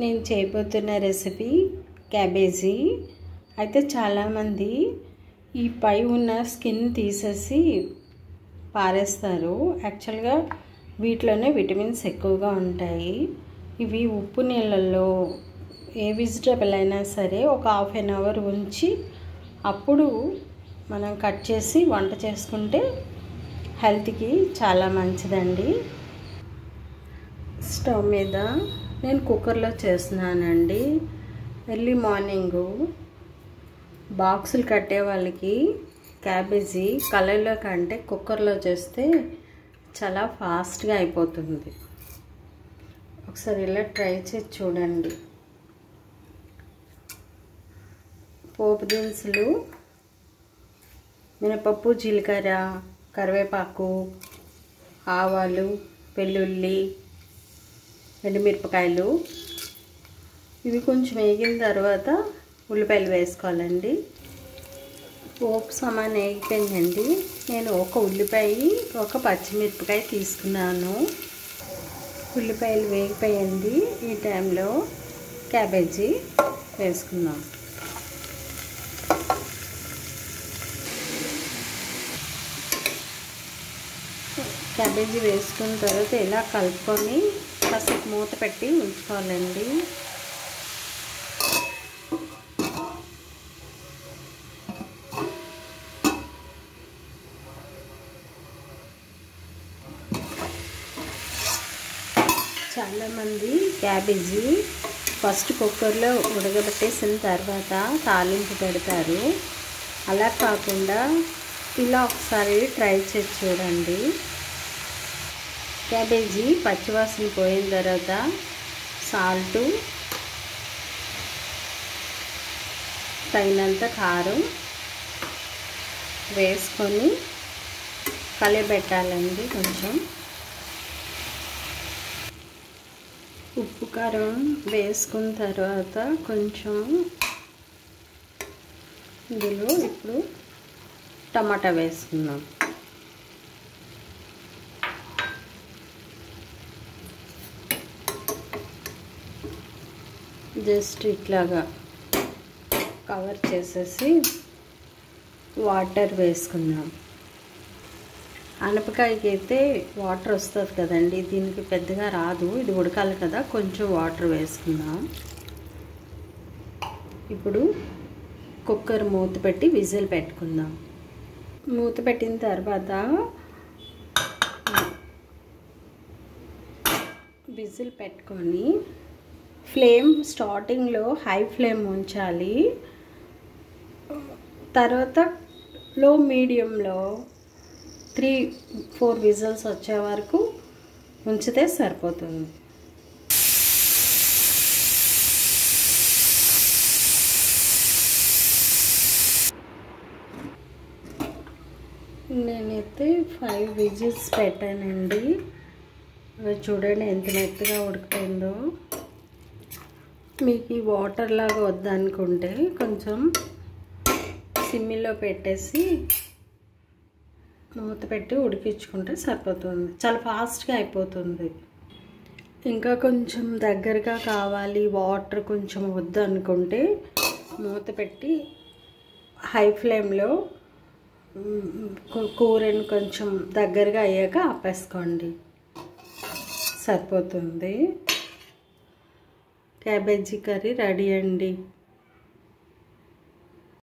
నేను చేయబోతున్న recipe cabbage. అయితే చాలామంది ఈ పై ఉన్న స్కిన్ తీసేసి పారేస్తారు. యాక్చువల్గా వీటిలోనే విటమిన్స్ ఎక్కువగా ఉంటాయి. ఇవి ఉప్పు నీళ్ళల్లో ఏ వెజిటబుల్ అయినా సరే ఒక హాఫ్ అన్ అవర్ ఉంచి అప్పుడు మనం కట్ చేసి వంట చేసుకుంటే హెల్త్కి చాలా మంచిదండి. స్టవ్ మీద నేను కుక్కర్లో చేస్తున్నానండి. ఎర్లీ మార్నింగు బాక్సులు కట్టే వాళ్ళకి క్యాబేజీ కలర్లో కంటే కుక్కర్లో చేస్తే చాలా ఫాస్ట్గా అయిపోతుంది. ఒకసారి ఇలా ట్రై చేసి చూడండి. పోపు దినుసులు, మినపప్పు, జీలకర్ర, కరివేపాకు, ఆవాలు, వెల్లుల్లి, ఎండుమిరపకాయలు ఇవి కొంచెం వేగిన తర్వాత ఉల్లిపాయలు వేసుకోవాలండి. పోపు సమానం వేగిపోయిందండి. నేను ఒక ఉల్లిపాయ ఒక పచ్చిమిరపకాయ తీసుకున్నాను. ఉల్లిపాయలు వేగిపోయింది. ఈ టైంలో క్యాబేజీ వేసుకుందాం. క్యాబేజీ వేసుకున్న తర్వాత ఇలా కలుపుకొని కాసేపు మూత పెట్టి ఉంచుకోవాలండి. చాలామంది క్యాబేజీ ఫస్ట్ కుక్కర్లో ఉడకబెట్టేసిన తర్వాత తాలింపు పెడతారు. అలా కాకుండా ఇలా ఒకసారి ట్రై చేసి చూడండి. క్యాబేజీ పచ్చివాసన పోయిన తర్వాత సాల్టు, తగినంత కారం వేసుకొని కలిపెట్టాలండి. కొంచెం ఉప్పు కారం వేసుకున్న తర్వాత కొంచెం ఇందులో ఇప్పుడు టమాటా వేసుకుందాం. జస్ట్ ఇట్లాగా కవర్ చేసేసి వాటర్ వేసుకుందాం. అనపకాయకి అయితే వాటర్ వస్తుంది కదండి, దీనికి పెద్దగా రాదు. ఇది ఉడకాలి కదా, కొంచెం వాటర్ వేసుకుందాం. ఇప్పుడు కుక్కర్ మూత పెట్టి విజిల్ పెట్టుకుందాం. మూత పెట్టిన తర్వాత విజిల్ పెట్టుకొని ఫ్లేమ్ స్టార్టింగ్లో హై ఫ్లేమ్ ఉంచాలి. తర్వాత లో మీడియంలో 3-4 విజిల్స్ వచ్చే వరకు ఉంచితే సరిపోతుంది. నేనైతే 5 విజిల్స్ పెట్టానండి. చూడండి ఎంత మెత్తగా ఉడికిపోయిందో. మీకు ఈ వాటర్ లాగా వద్దనుకుంటే కొంచెం సిమ్మిలో పెట్టేసి మూత పెట్టి ఉడికించుకుంటే సరిపోతుంది. చాలా ఫాస్ట్గా అయిపోతుంది. ఇంకా కొంచెం దగ్గరగా కావాలి, వాటర్ కొంచెం వద్దు అనుకుంటే మూత పెట్టి హై ఫ్లేమ్లో కూరని కొంచెం దగ్గరగా అయ్యాక ఆపేసుకోండి, సరిపోతుంది. క్యాబేజీ కర్రీ రెడీ అండి.